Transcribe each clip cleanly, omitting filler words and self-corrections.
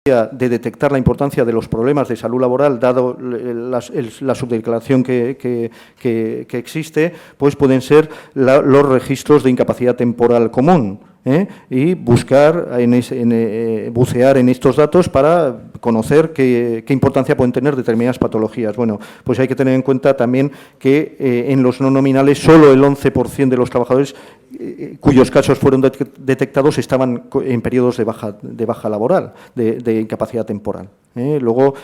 de detectar la importancia de los problemas de salud laboral, dado la subdeclaración que existe, pues pueden ser los registros de incapacidad temporal común. Y bucear en estos datos para conocer qué importancia pueden tener determinadas patologías. Bueno, pues hay que tener en cuenta también que en los no nominales solo el 11% de los trabajadores cuyos casos fueron detectados estaban en periodos de baja laboral, de incapacidad temporal. Luego,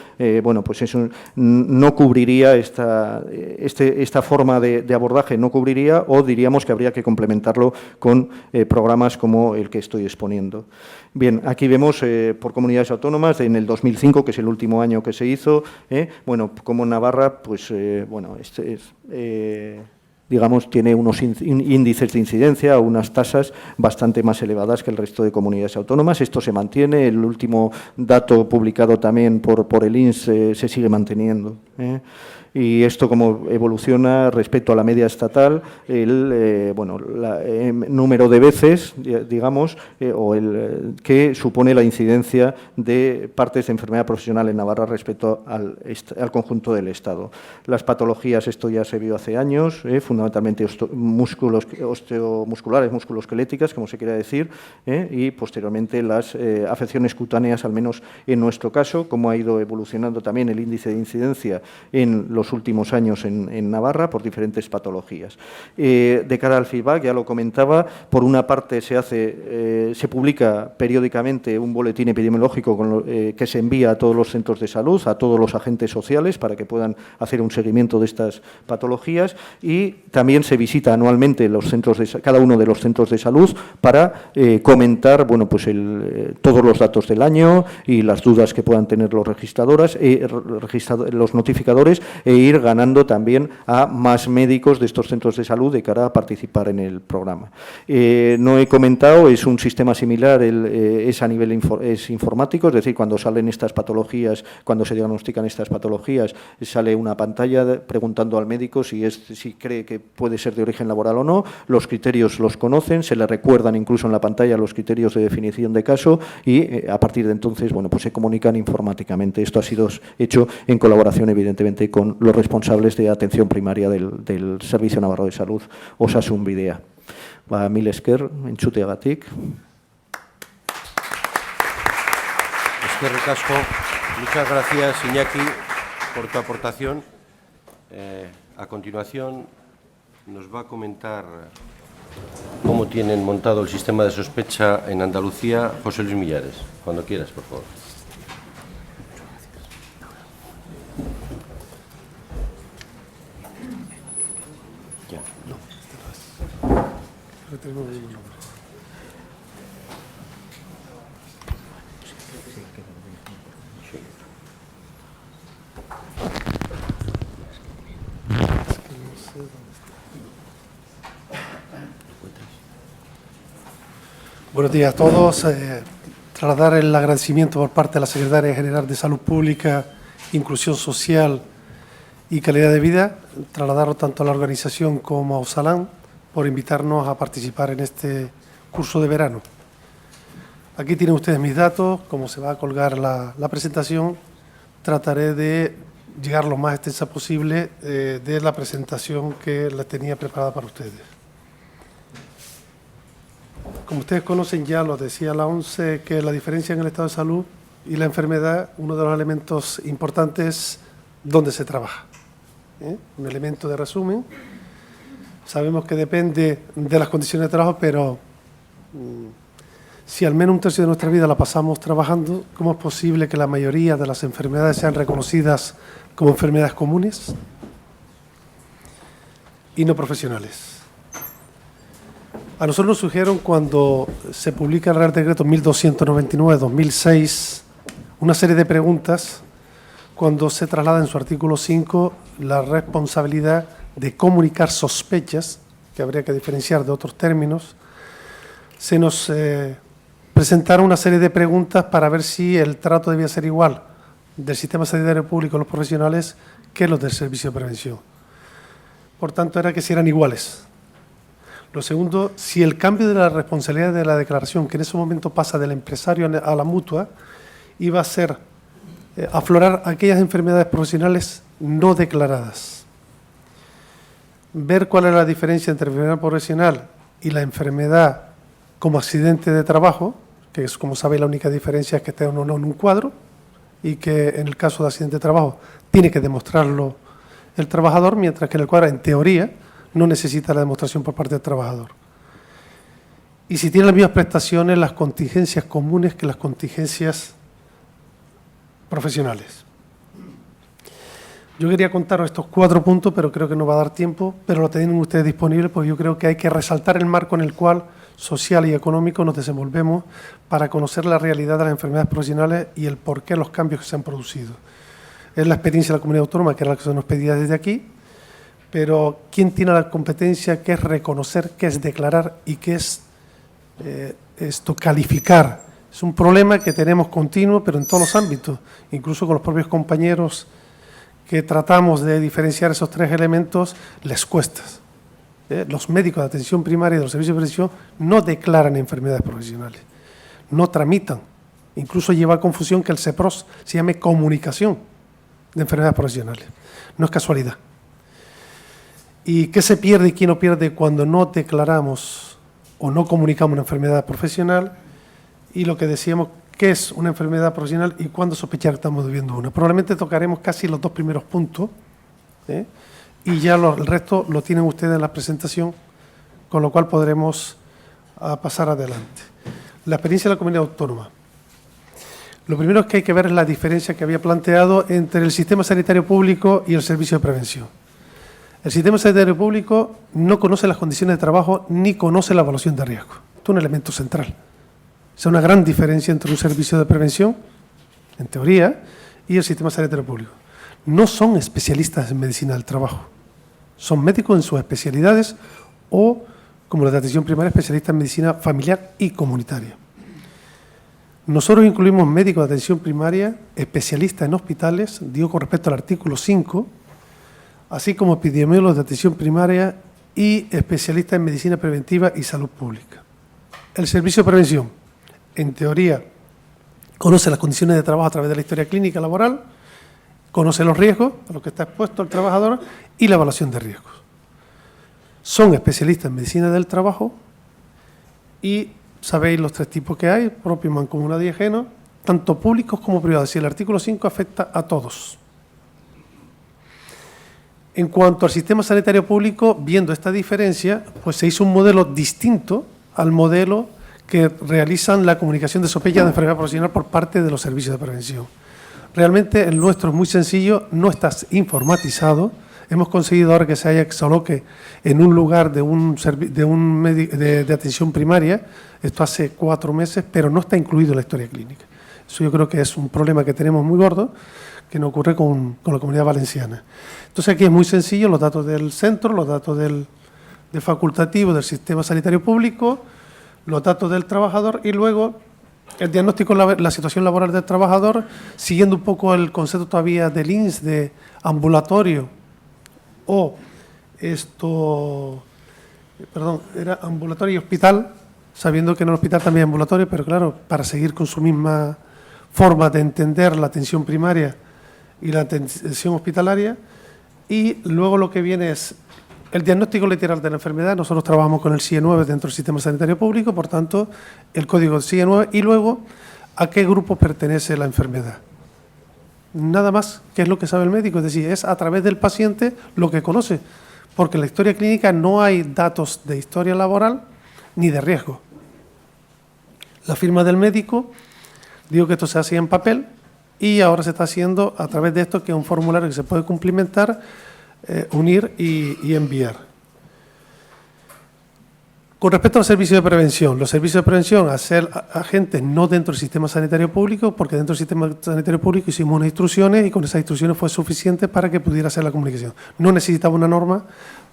bueno, pues eso no cubriría esta forma de abordaje, no cubriría, o diríamos que habría que complementarlo con programas como el que estoy exponiendo. Bien, aquí vemos por comunidades autónomas en el 2005, que es el último año que se hizo, bueno, como Navarra, pues, bueno, digamos, tiene unos índices de incidencia, unas tasas bastante más elevadas que el resto de comunidades autónomas. Esto se mantiene, el último dato publicado también por el INS se sigue manteniendo. Y esto como evoluciona respecto a la media estatal, el número de veces, digamos, o el que supone la incidencia de partes de enfermedad profesional en Navarra respecto al conjunto del Estado. Las patologías, esto ya se vio hace años, fundamentalmente osteomusculares, musculoesqueléticas, como se quiera decir, y posteriormente las afecciones cutáneas, al menos en nuestro caso, como ha ido evolucionando también el índice de incidencia en los últimos años en Navarra por diferentes patologías. De cara al feedback, ya lo comentaba, por una parte se publica periódicamente un boletín epidemiológico que se envía a todos los centros de salud, a todos los agentes sociales, para que puedan hacer un seguimiento de estas patologías, y también se visita anualmente cada uno de los centros de salud para comentar, bueno, pues todos los datos del año y las dudas que puedan tener los los notificadores, ir ganando también a más médicos de estos centros de salud de cara a participar en el programa. No he comentado, es un sistema similar, es a nivel informático, es decir, cuando salen estas patologías, cuando se diagnostican estas patologías, sale una pantalla preguntando al médico si cree que puede ser de origen laboral o no, los criterios los conocen, se le recuerdan incluso en la pantalla los criterios de definición de caso y a partir de entonces, bueno, pues se comunican informáticamente. Esto ha sido hecho en colaboración, evidentemente, con los responsables de atención primaria del Servicio Navarro de Salud, Osasun Bidea. Mil esker, entzuteagatik. Eskerrik asko. Muchas gracias, Iñaki, por tu aportación. A continuación, nos va a comentar cómo tienen montado el sistema de sospecha en Andalucía José Luis Millares. Cuando quieras, por favor. Buenos días a todos. Trasladar el agradecimiento por parte de la Secretaria General de Salud Pública, Inclusión Social y Calidad de Vida, trasladarlo tanto a la organización como a Osalan por invitarnos a participar en este curso de verano. Aquí tienen ustedes mis datos, como se va a colgar la presentación, trataré de llegar lo más extensa posible de la presentación que la tenía preparada para ustedes. Como ustedes conocen ya, lo decía la ONCE, que la diferencia en el estado de salud y la enfermedad, uno de los elementos importantes es dónde se trabaja. Un elemento de resumen. Sabemos que depende de las condiciones de trabajo, pero si al menos un tercio de nuestra vida la pasamos trabajando, ¿cómo es posible que la mayoría de las enfermedades sean reconocidas como enfermedades comunes y no profesionales? A nosotros nos surgieron cuando se publica el Real Decreto 1299/2006 una serie de preguntas cuando se traslada en su artículo 5 la responsabilidad de comunicar sospechas, que habría que diferenciar de otros términos. Se nos presentaron una serie de preguntas para ver si el trato debía ser igual del sistema sanitario público a los profesionales que los del servicio de prevención. Por tanto, era que si eran iguales. Lo segundo, si el cambio de la responsabilidad de la declaración, que en ese momento pasa del empresario a la mutua, iba a ser aflorar aquellas enfermedades profesionales no declaradas. Ver cuál es la diferencia entre enfermedad profesional y la enfermedad como accidente de trabajo, que es, como sabéis, la única diferencia es que esté uno en un cuadro y que en el caso de accidente de trabajo tiene que demostrarlo el trabajador, mientras que en el cuadro, en teoría, no necesita la demostración por parte del trabajador. Y si tiene las mismas prestaciones, las contingencias comunes que las contingencias profesionales. Yo quería contaros estos 4 puntos, pero creo que no va a dar tiempo, pero lo tienen ustedes disponible, porque yo creo que hay que resaltar el marco en el cual social y económico nos desenvolvemos para conocer la realidad de las enfermedades profesionales y el porqué de los cambios que se han producido. Es la experiencia de la comunidad autónoma, que era la que se nos pedía desde aquí, pero ¿quién tiene la competencia? ¿Qué es reconocer? ¿Qué es declarar? ¿Y qué es calificar? Es un problema que tenemos continuo, pero en todos los ámbitos, incluso con los propios compañeros que tratamos de diferenciar esos 3 elementos, les cuesta. Los médicos de atención primaria y de los servicios de prevención no declaran enfermedades profesionales, no tramitan. Incluso lleva a confusión que el CEPROS se llame comunicación de enfermedades profesionales. No es casualidad. ¿Y qué se pierde y qué no pierde cuando no declaramos o no comunicamos una enfermedad profesional? Y lo que decíamos, ¿qué es una enfermedad profesional y cuándo sospechar que estamos viviendo una? Probablemente tocaremos casi los 2 primeros puntos, y ya el resto lo tienen ustedes en la presentación, con lo cual podremos pasar adelante. La experiencia de la comunidad autónoma. Lo primero que hay que ver es la diferencia que había planteado entre el sistema sanitario público y el servicio de prevención. El sistema sanitario público no conoce las condiciones de trabajo ni conoce la evaluación de riesgo. Esto es un elemento central. Es una gran diferencia entre un servicio de prevención, en teoría, y el sistema sanitario público. No son especialistas en medicina del trabajo. Son médicos en sus especialidades o, como los de atención primaria, especialistas en medicina familiar y comunitaria. Nosotros incluimos médicos de atención primaria, especialistas en hospitales, digo con respecto al artículo 5, así como epidemiólogos de atención primaria y especialistas en medicina preventiva y salud pública. El servicio de prevención, en teoría, conoce las condiciones de trabajo a través de la historia clínica laboral, conoce los riesgos a los que está expuesto el trabajador y la evaluación de riesgos. Son especialistas en medicina del trabajo y sabéis los 3 tipos que hay, propio, mancomunado y ajeno, tanto públicos como privados. Y el artículo 5 afecta a todos. En cuanto al sistema sanitario público, viendo esta diferencia, pues se hizo un modelo distinto al modelo que realizan la comunicación de sospecha de enfermedad profesional por parte de los servicios de prevención. Realmente el nuestro es muy sencillo, no está informatizado. Hemos conseguido ahora que se haya coloque en un lugar de atención primaria, esto hace 4 meses, pero no está incluido en la historia clínica. Eso yo creo que es un problema que tenemos muy gordo, que no ocurre con la comunidad valenciana. Entonces aquí es muy sencillo, los datos del centro, los datos del facultativo del sistema sanitario público, los datos del trabajador y luego el diagnóstico de la situación laboral del trabajador, siguiendo un poco el concepto todavía del INS de ambulatorio o era ambulatorio y hospital, sabiendo que en el hospital también es ambulatorio, pero claro, para seguir con su misma forma de entender la atención primaria y la atención hospitalaria. Y luego lo que viene es el diagnóstico literal de la enfermedad. Nosotros trabajamos con el CIE 9 dentro del sistema sanitario público, por tanto, el código CIE 9 y luego a qué grupo pertenece la enfermedad. Nada más, que es lo que sabe el médico, es decir, es a través del paciente lo que conoce, porque en la historia clínica no hay datos de historia laboral ni de riesgo. La firma del médico, digo que esto se hacía en papel y ahora se está haciendo a través de esto, que es un formulario que se puede cumplimentar, unir y enviar. Con respecto a los servicios de prevención, a ser agentes no dentro del sistema sanitario público, porque dentro del sistema sanitario público hicimos unas instrucciones y con esas instrucciones fue suficiente para que pudiera hacer la comunicación. No necesitaba una norma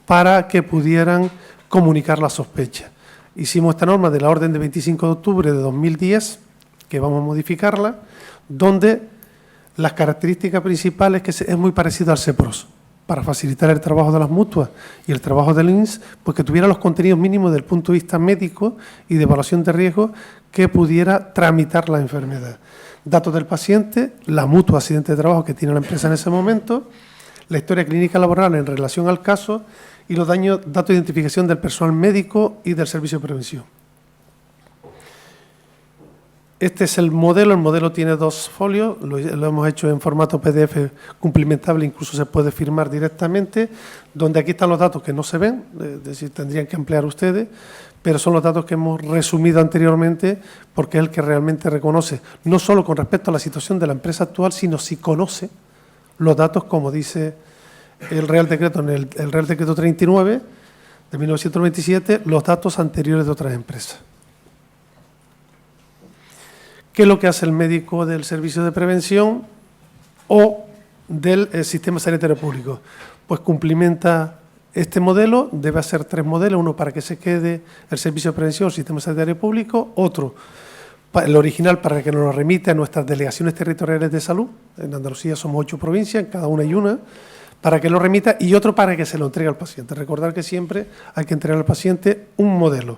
para que pudieran comunicar la sospecha. Hicimos esta norma de la orden de 25 de octubre de 2010, que vamos a modificarla, donde las características principales, que es muy parecido al CEPROS, para facilitar el trabajo de las mutuas y el trabajo del INS, pues que tuviera los contenidos mínimos desde el punto de vista médico y de evaluación de riesgo que pudiera tramitar la enfermedad. datos del paciente, la mutua accidente de trabajo que tiene la empresa en ese momento, la historia clínica laboral en relación al caso y los datos de identificación del personal médico y del servicio de prevención. Este es el modelo tiene 2 folios, lo hemos hecho en formato PDF cumplimentable, incluso se puede firmar directamente, donde aquí están los datos que no se ven, es decir, tendrían que ampliar ustedes, pero son los datos que hemos resumido anteriormente porque es el que realmente reconoce, no solo con respecto a la situación de la empresa actual, sino si conoce los datos, como dice el Real Decreto, el Real Decreto 39 de 1997, los datos anteriores de otras empresas. ¿Qué es lo que hace el médico del servicio de prevención o del sistema sanitario público? Pues cumplimenta este modelo, debe hacer 3 modelos, uno para que se quede el servicio de prevención, el sistema sanitario público, otro, el original, para que nos lo remite a nuestras delegaciones territoriales de salud. En Andalucía somos 8 provincias, en cada una hay una, para que lo remita, y otro para que se lo entregue al paciente. Recordar que siempre hay que entregar al paciente un modelo.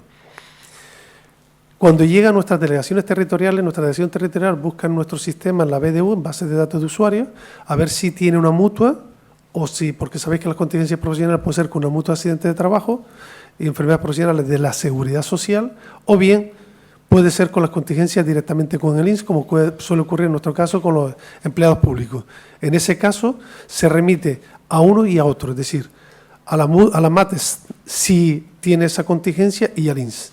Cuando llega a nuestras delegaciones territoriales, nuestra delegación territorial busca en nuestro sistema, en la BDU, en base de datos de usuarios, a ver si tiene una mutua o si, porque sabéis que las contingencias profesionales pueden ser con una mutua de accidente de trabajo y enfermedades profesionales de la Seguridad Social, o bien puede ser con las contingencias directamente con el INS, como suele ocurrir en nuestro caso con los empleados públicos. En ese caso se remite a uno y a otro, es decir, a la MATES si tiene esa contingencia y al INS.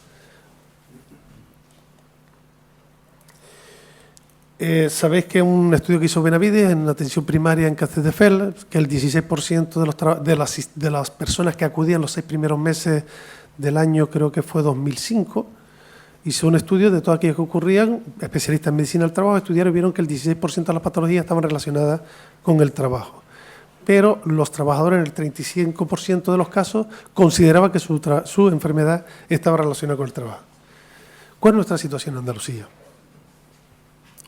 Sabéis que un estudio que hizo Benavides en atención primaria en Castelldefels, que el 16% de las personas que acudían los 6 primeros meses del año, creo que fue 2005, hizo un estudio de todas aquellas que ocurrían, especialistas en medicina del trabajo, estudiaron y vieron que el 16% de las patologías estaban relacionadas con el trabajo. Pero los trabajadores, en el 35% de los casos, consideraban que su enfermedad estaba relacionada con el trabajo. ¿Cuál es nuestra situación en Andalucía?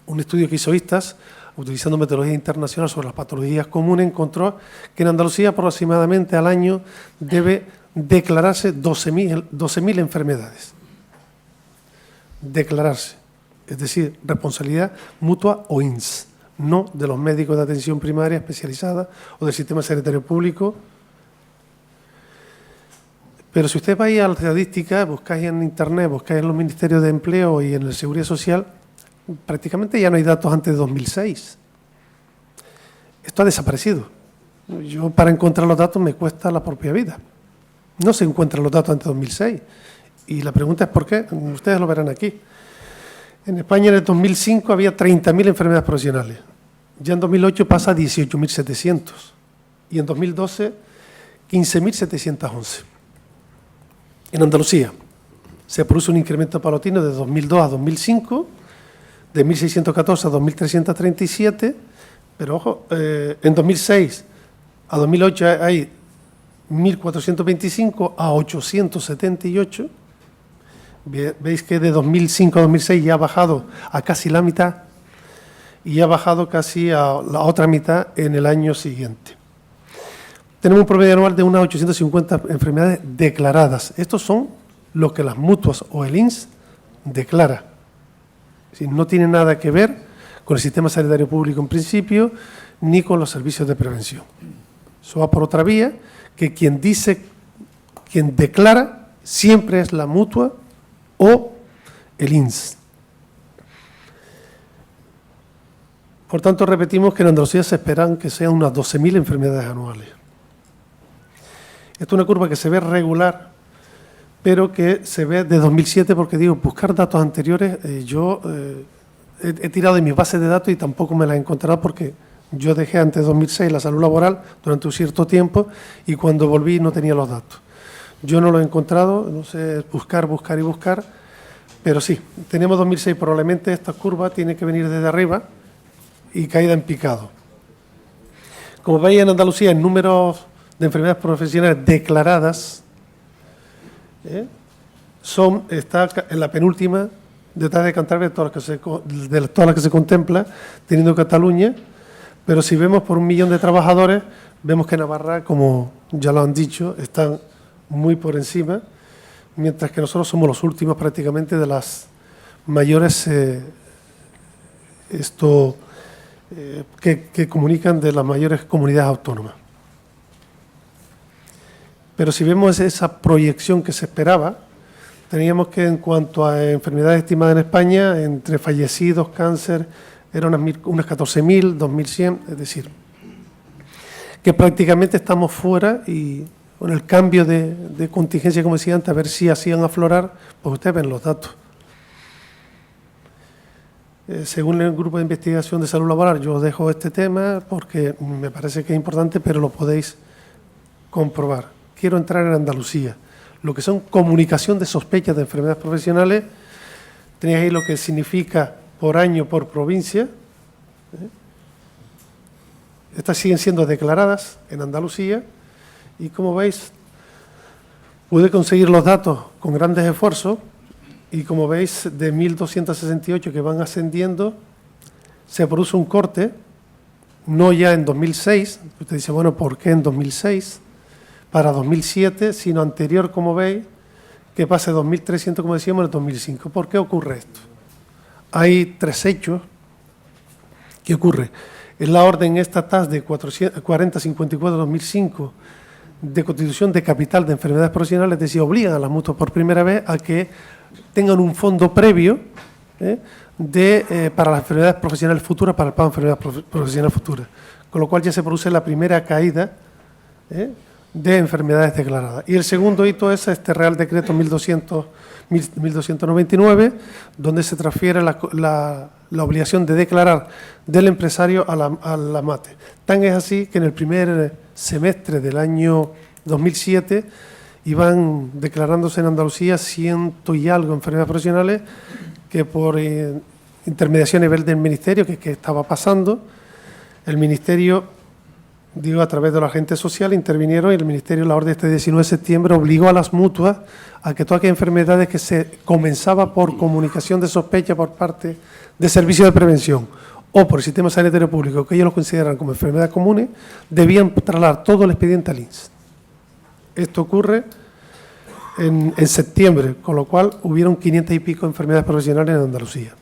Un estudio que hizo ISTAS, utilizando metodología internacional sobre las patologías comunes, encontró que en Andalucía aproximadamente al año debe declararse 12.000 enfermedades. Declararse, es decir, responsabilidad mutua o INS, no de los médicos de atención primaria especializada o del sistema sanitario público. Pero si usted va a ir a la estadística, buscáis en Internet, buscáis en los ministerios de Empleo y en la Seguridad Social, prácticamente ya no hay datos antes de 2006. Esto ha desaparecido. Yo, para encontrar los datos, me cuesta la propia vida. No se encuentran los datos antes de 2006. Y la pregunta es ¿por qué? Ustedes lo verán aquí. En España en el 2005 había 30.000 enfermedades profesionales. Ya en 2008 pasa a 18.700. Y en 2012, 15.711. En Andalucía se produce un incremento paulatino de 2002 a 2005, de 1.614 a 2.337, pero ojo, en 2006 a 2008 hay 1.425 a 878. Veis que de 2005 a 2006 ya ha bajado a casi la mitad y ha bajado casi a la otra mitad en el año siguiente. Tenemos un promedio anual de unas 850 enfermedades declaradas. Estos son los que las mutuas o el INS declara. Es decir, no tiene nada que ver con el sistema sanitario público en principio, ni con los servicios de prevención. Eso va por otra vía, que quien declara siempre es la mutua o el INS. Por tanto, repetimos que en Andalucía se esperan que sean unas 12.000 enfermedades anuales. Esta es una curva que se ve regular, pero que se ve de 2007, porque digo, buscar datos anteriores, yo he tirado de mis bases de datos y tampoco me las he encontrado porque yo dejé antes de 2006 la salud laboral durante un cierto tiempo y cuando volví no tenía los datos. Yo no lo he encontrado, no sé, buscar, pero sí, tenemos 2006, probablemente esta curva tiene que venir desde arriba y caída en picado. Como veis en Andalucía, en números de enfermedades profesionales declaradas, está en la penúltima, detrás de Cantabria, de todas las que se contempla, teniendo Cataluña, pero si vemos por 1 millón de trabajadores, vemos que Navarra, como ya lo han dicho, están muy por encima, mientras que nosotros somos los últimos prácticamente de las mayores que comunican de las mayores comunidades autónomas. Pero si vemos esa proyección que se esperaba, teníamos que en cuanto a enfermedades estimadas en España, entre fallecidos, cáncer, eran unas 14.000, 2.100, es decir, que prácticamente estamos fuera y con el cambio de contingencia, como decía antes, a ver si hacían aflorar, pues ustedes ven los datos. Según el Grupo de Investigación de Salud Laboral, yo os dejo este tema porque me parece que es importante, pero lo podéis comprobar. Quiero entrar en Andalucía. Lo que son comunicación de sospechas de enfermedades profesionales, tenéis ahí lo que significa por año, por provincia. Estas siguen siendo declaradas en Andalucía y, como veis, pude conseguir los datos con grandes esfuerzos y, como veis, de 1.268 que van ascendiendo, se produce un corte, no ya en 2006, usted dice, bueno, ¿por qué en 2006? Para 2007, sino anterior, como veis, que pase 2.300, como decíamos, en el 2005. ¿Por qué ocurre esto? Hay 3 hechos que ocurren. Es la orden esta TAS de 4054-2005 de constitución de capital de enfermedades profesionales, es decir, obligan a las mutuas por primera vez a que tengan un fondo previo para las enfermedades profesionales futuras, para el pago de enfermedades profesionales futuras. Con lo cual ya se produce la primera caída de enfermedades declaradas. Y el segundo hito es este Real Decreto 1299, donde se transfiere la obligación de declarar del empresario a la MATE. Tan es así que en el primer semestre del año 2007 iban declarándose en Andalucía 100 y algo enfermedades profesionales que por intermediación a nivel del Ministerio, que estaba pasando, el Ministerio, a través de los agentes sociales, intervinieron y el Ministerio, la orden este 19 de septiembre, obligó a las mutuas a que todas aquellas enfermedades que se comenzaba por comunicación de sospecha por parte de servicios de prevención o por el sistema sanitario público, que ellos lo consideran como enfermedades comunes, debían trasladar todo el expediente al INS. Esto ocurre en septiembre, con lo cual hubieron 500 y pico enfermedades profesionales en Andalucía.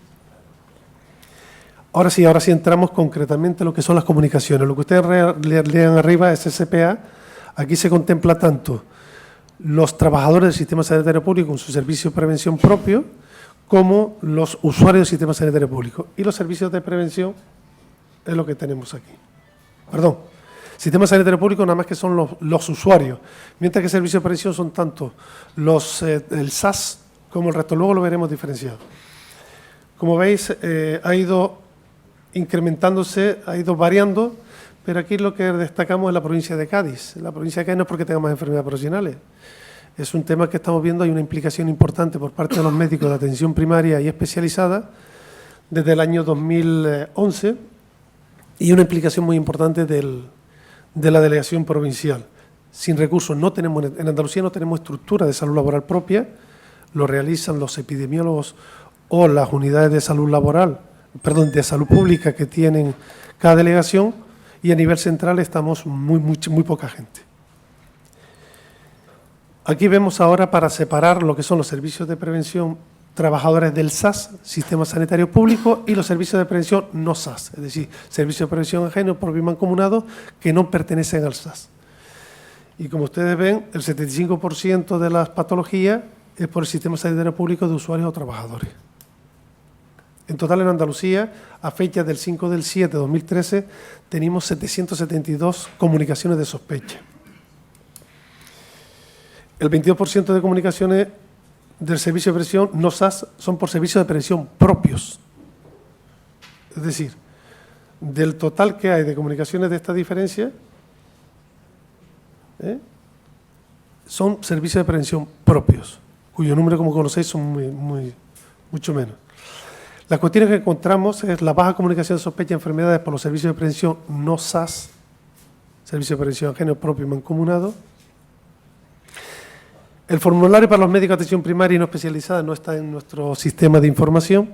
Ahora sí entramos concretamente en lo que son las comunicaciones. Lo que ustedes lean arriba es SPA. Aquí se contempla tanto los trabajadores del sistema sanitario público con su servicio de prevención propio, como los usuarios del sistema sanitario público. Y los servicios de prevención es lo que tenemos aquí. Perdón, sistema sanitario público nada más que son los usuarios, mientras que servicios de prevención son tanto el SAS como el resto. Luego lo veremos diferenciado. Como veis, ha ido incrementándose, ha ido variando, pero aquí lo que destacamos es la provincia de Cádiz. La provincia de Cádiz no es porque tenga más enfermedades profesionales, es un tema que estamos viendo, hay una implicación importante por parte de los médicos de atención primaria y especializada desde el año 2011 y una implicación muy importante de la delegación provincial. Sin recursos, en Andalucía no tenemos estructura de salud laboral propia, lo realizan los epidemiólogos o las unidades de salud de salud pública que tienen cada delegación, y a nivel central estamos muy poca gente. Aquí vemos ahora, para separar lo que son los servicios de prevención trabajadores del SAS, Sistema Sanitario Público, y los servicios de prevención no SAS, es decir, servicios de prevención ajenos propios y mancomunados que no pertenecen al SAS. Y como ustedes ven, el 75% de las patologías es por el Sistema Sanitario Público de usuarios o trabajadores. En total, en Andalucía, a fecha del 5/7/2013, tenemos 772 comunicaciones de sospecha. El 22% de comunicaciones del servicio de prevención no SAS son por servicios de prevención propios. Es decir, del total que hay de comunicaciones de esta diferencia, son servicios de prevención propios, cuyo número, como conocéis, son mucho menos. Las cuestiones que encontramos es la baja comunicación de sospecha de enfermedades por los servicios de prevención no SAS, servicios de prevención ajeno propio y mancomunado. El formulario para los médicos de atención primaria y no especializada no está en nuestro sistema de información,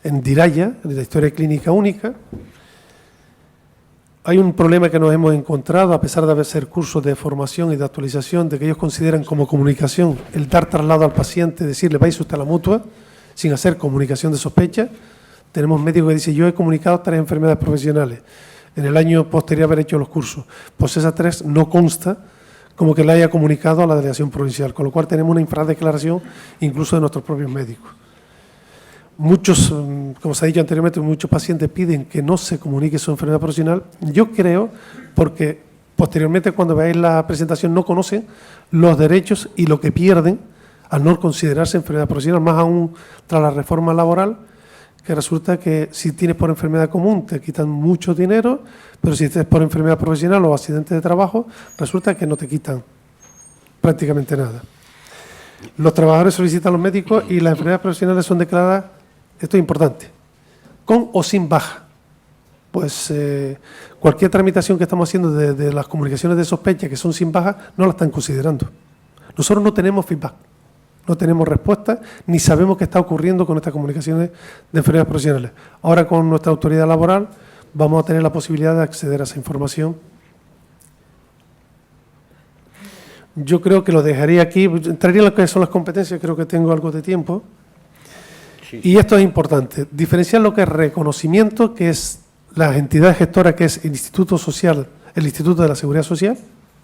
en DIRAYA, en la historia clínica única. Hay un problema que nos hemos encontrado, a pesar de haber cursos de formación y de actualización, de que ellos consideran como comunicación el dar traslado al paciente, decirle, vais usted a la mutua, sin hacer comunicación de sospecha. Tenemos médicos que dicen, yo he comunicado 3 enfermedades profesionales en el año posterior a haber hecho los cursos. Pues esas 3 no consta como que la haya comunicado a la delegación provincial, con lo cual tenemos una infradeclaración incluso de nuestros propios médicos. Muchos, como se ha dicho anteriormente, muchos pacientes piden que no se comunique su enfermedad profesional. Yo creo, porque posteriormente cuando veáis la presentación no conocen los derechos y lo que pierden al no considerarse enfermedad profesional, más aún tras la reforma laboral, que resulta que si tienes por enfermedad común te quitan mucho dinero, pero si tienes por enfermedad profesional o accidente de trabajo, resulta que no te quitan prácticamente nada. Los trabajadores solicitan a los médicos y las enfermedades profesionales son declaradas, esto es importante, con o sin baja. Pues cualquier tramitación que estamos haciendo de las comunicaciones de sospecha que son sin baja, no la están considerando. Nosotros no tenemos feedback, no tenemos respuesta, ni sabemos qué está ocurriendo con estas comunicaciones de enfermedades profesionales. Ahora con nuestra autoridad laboral vamos a tener la posibilidad de acceder a esa información. Yo creo que lo dejaría aquí, entraría en lo que son las competencias, creo que tengo algo de tiempo. Sí. Y esto es importante, diferenciar lo que es reconocimiento, que es la entidad gestora, que es el Instituto Social, el Instituto de la Seguridad Social,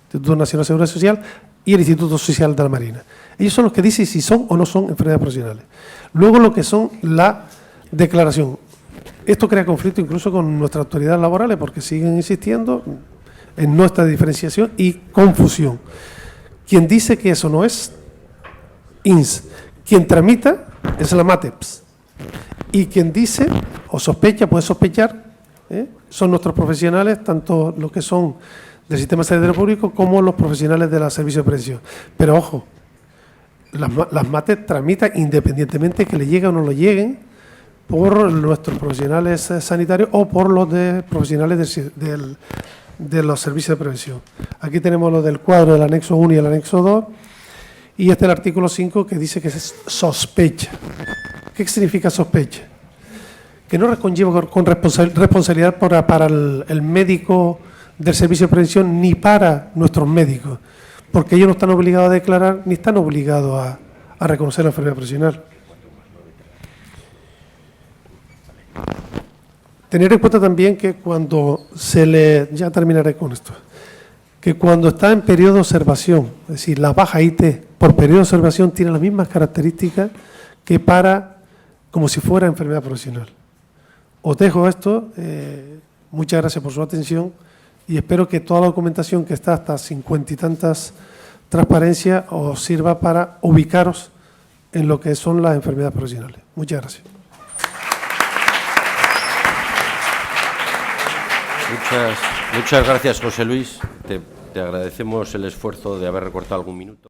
Instituto Nacional de Seguridad Social y el Instituto Social de la Marina. Ellos son los que dicen si son o no son enfermedades profesionales. Luego lo que son la declaración. Esto crea conflicto incluso con nuestras autoridades laborales porque siguen insistiendo en nuestra diferenciación y confusión. Quien dice que eso no es INS, quien tramita es la MATEPS y quien dice o sospecha, puede sospechar, son nuestros profesionales, tanto los que son del sistema sanitario público como los profesionales de los servicios de prevención. Pero ojo, las MATEPS tramitan independientemente que le lleguen o no le lleguen por nuestros profesionales sanitarios o por los profesionales de los servicios de prevención. Aquí tenemos lo del cuadro del anexo 1 y el anexo 2 y este es el artículo 5 que dice que es sospecha. ¿Qué significa sospecha? Que no conlleva con responsabilidad para el médico del servicio de prevención ni para nuestros médicos, porque ellos no están obligados a declarar ni están obligados a reconocer la enfermedad profesional. Tener en cuenta también que cuando ya terminaré con esto, que cuando está en periodo de observación, es decir, la baja IT por periodo de observación tiene las mismas características que como si fuera enfermedad profesional. Os dejo esto, muchas gracias por su atención y espero que toda la documentación que está hasta 50 y tantas transparencias os sirva para ubicaros en lo que son las enfermedades profesionales. Muchas gracias. Muchas gracias, José Luis. Te agradecemos el esfuerzo de haber recortado algún minuto.